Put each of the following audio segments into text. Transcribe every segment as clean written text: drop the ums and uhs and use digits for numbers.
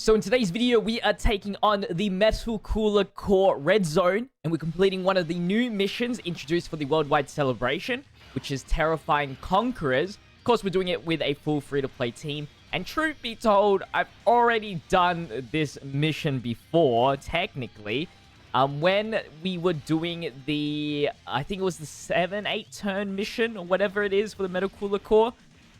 So in today's video, we are taking on the Metal Cooler Core Red Zone, and we're completing one of the new missions introduced for the worldwide celebration, which is Terrifying Conquerors. Of course, we're doing it with a full free-to-play team, and truth be told, I've already done this mission before, technically. When we were doing the, I think it was the 7-8 turn mission, or whatever it is for the Metal Cooler Core,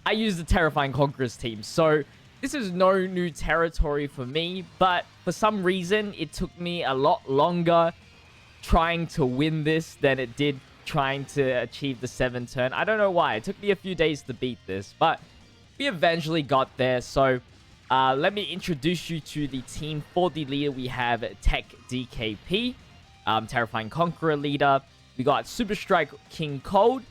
I used the Terrifying Conquerors team, so this is no new territory for me, but for some reason, it took me a lot longer trying to win this than it did trying to achieve the 7 turn. I don't know why. It took me a few days to beat this, but we eventually got there. So let me introduce you to the team. For the leader, we have Tech DKP, Terrifying Conqueror leader. We got Super Strike King Cold.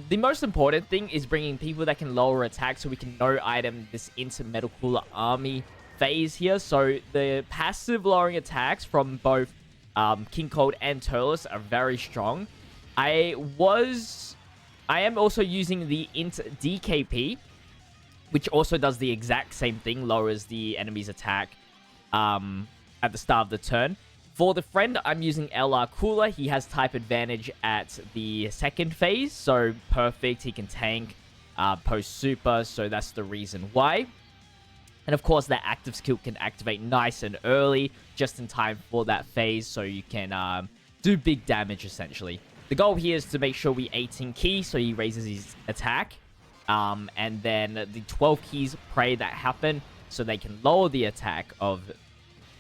The most important thing is bringing people that can lower attack so we can no-item this into Metal Cooler Army phase here. So the passive lowering attacks from both King Cold and Turles are very strong. I am also using the Int DKP, which also does the exact same thing, lowers the enemy's attack at the start of the turn. For the friend, I'm using LR Cooler. He has type advantage at the second phase, so perfect. He can tank post-super, so that's the reason why. And of course, that active skill can activate nice and early, just in time for that phase, so you can do big damage, essentially. The goal here is to make sure we 18 key, so he raises his attack. And then the 12 keys pray that happen, so they can lower the attack of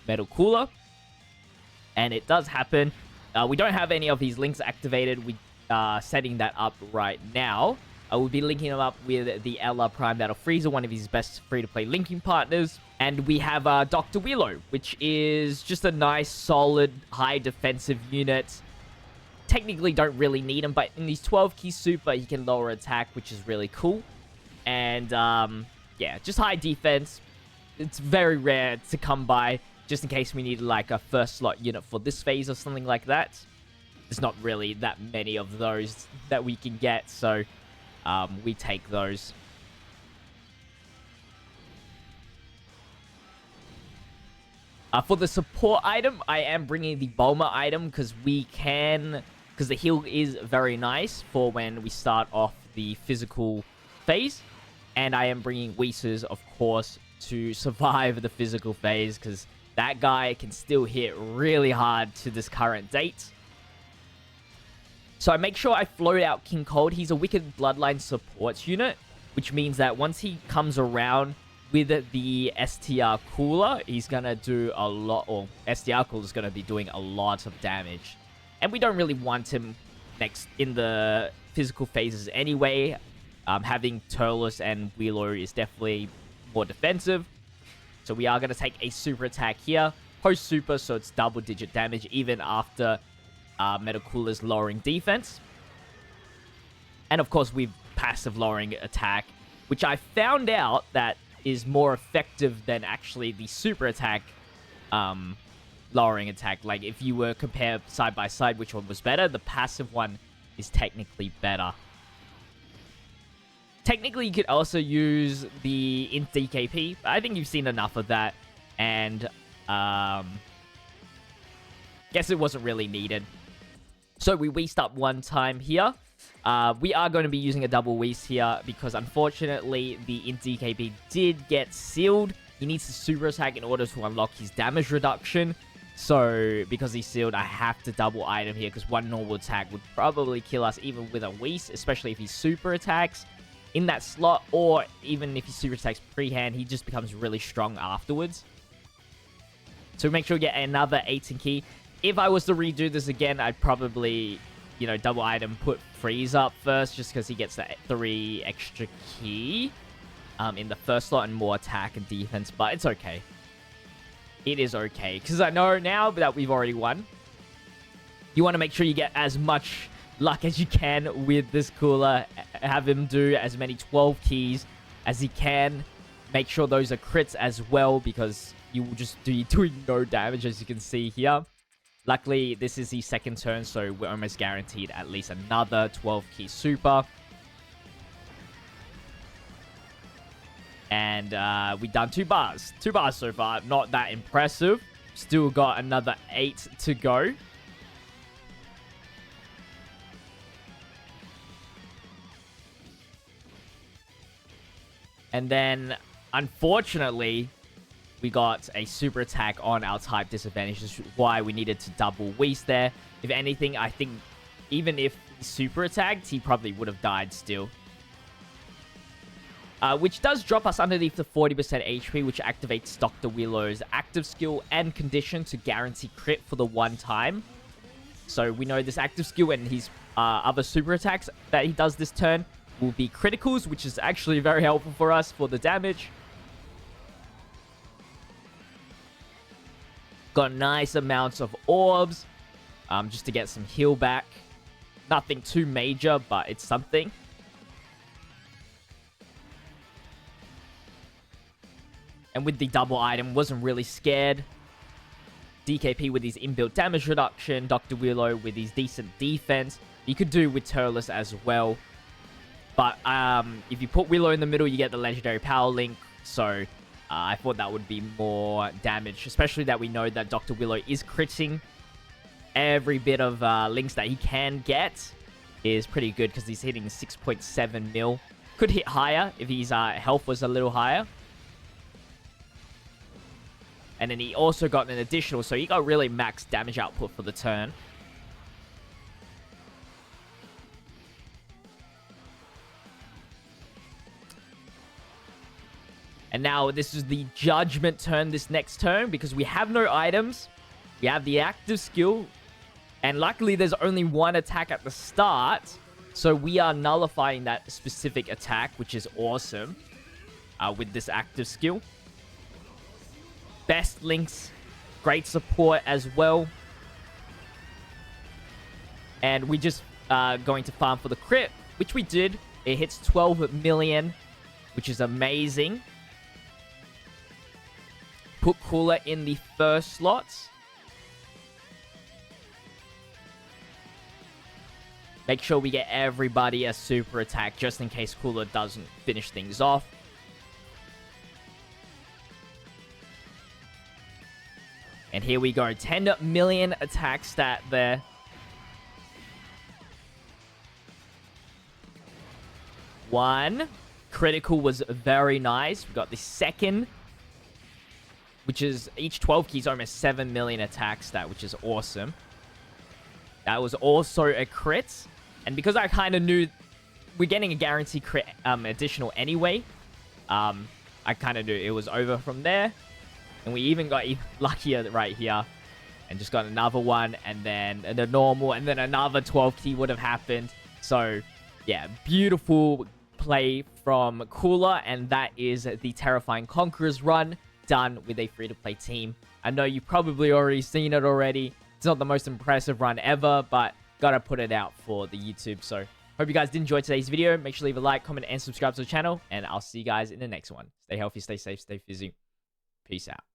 Metal Cooler. And it does happen. We don't have any of these links activated. We are setting that up right now. We'll be linking them up with the LR Prime Battle Freezer, one of his best free-to-play linking partners. And we have Dr. Willow, which is just a nice, solid, high defensive unit. Technically don't really need him, but in these 12 key super, he can lower attack, which is really cool. And yeah, just high defense. It's very rare to come by. Just in case we need like a first slot unit for this phase or something like that. There's not really that many of those that we can get, so we take those. For the support item, I am bringing the Bulma item because the heal is very nice for when we start off the physical phase. And I am bringing Whis, of course, to survive the physical phase because that guy can still hit really hard to this current date. So I make sure I float out King Cold. He's a Wicked Bloodline supports unit, which means that once he comes around with the STR Cooler, he's going to do a lot, or STR Cooler is going to be doing a lot of damage. And we don't really want him next in the physical phases anyway. Having Turles and Willow is definitely more defensive. So we are going to take a super attack here. Post-super, so it's double-digit damage even after Metal Cooler's lowering defense. And of course, we've passive lowering attack, which I found out that is more effective than actually the super attack lowering attack. Like, if you were compare side by side which one was better, the passive one is technically better. Technically, you could also use the Int DKP. I think you've seen enough of that. And, guess it wasn't really needed. So, we weased up one time here. We are going to be using a double weast here because, unfortunately, the Int DKP did get sealed. He needs to super attack in order to unlock his damage reduction. So, because he's sealed, I have to double item here because one normal attack would probably kill us even with a weast, especially if he super attacks in that slot, or even if he super attacks pre-hand, he just becomes really strong afterwards. So make sure you get another 18 key. If I was to redo this again, I'd probably, you know, double item, put Freeze up first, just because he gets that 3 extra key in the first slot and more attack and defense, but it's okay. It is okay, because I know now that we've already won. You want to make sure you get as much luck as you can with this cooler. Have him do as many 12 keys as he can. Make sure those are crits as well, because you will just be doing no damage, as you can see here. Luckily, this is the second turn, so we're almost guaranteed at least another 12 key super. And we done 2 bars. 2 bars so far. Not that impressive. Still got another 8 to go. And then, unfortunately, we got a super attack on our type disadvantage. This is why we needed to double Whis there. If anything, I think even if he super attacked, he probably would have died still. Which does drop us underneath the 40% HP, which activates Dr. Willow's active skill and condition to guarantee crit for the 1 time. So we know this active skill and his other super attacks that he does this turn will be criticals, which is actually very helpful for us for the damage. Got nice amounts of orbs, just to get some heal back. Nothing too major, but it's something. And with the double item, wasn't really scared. DKP with his inbuilt damage reduction. Dr. Willow with his decent defense. You could do with Turles as well. But if you put Willow in the middle, you get the legendary power link. So I thought that would be more damage. Especially that we know that Dr. Willow is critting. Every bit of links that he can get is pretty good because he's hitting 6.7 mil. Could hit higher if his health was a little higher. And then he also got an additional, so he got really max damage output for the turn. And now this is the judgment turn this next turn because we have no items. We have the active skill. And luckily there's only 1 attack at the start. So we are nullifying that specific attack, which is awesome with this active skill. Best links, great support as well. And we just going to farm for the crit, which we did. It hits 12 million, which is amazing. Put Cooler in the first slots. Make sure we get everybody a super attack just in case Cooler doesn't finish things off. And here we go. 10 million attack stat there. One. Critical was very nice. We got the second, which is each 12 keys almost 7 million attack stat, which is awesome. That was also a crit. And because I kind of knew we're getting a guarantee crit additional anyway, I kind of knew it was over from there. And we even got luckier right here. And just got another one. And then the normal. And then another 12 key would have happened. So, yeah. Beautiful play from Cooler. And that is the Terrifying Conquerors run. Done with a free-to-play team. I know you've probably already seen it already. It's not the most impressive run ever. But gotta put it out for the YouTube. So, hope you guys did enjoy today's video. Make sure to leave a like, comment, and subscribe to the channel. And I'll see you guys in the next one. Stay healthy, stay safe, stay fizzy. Peace out.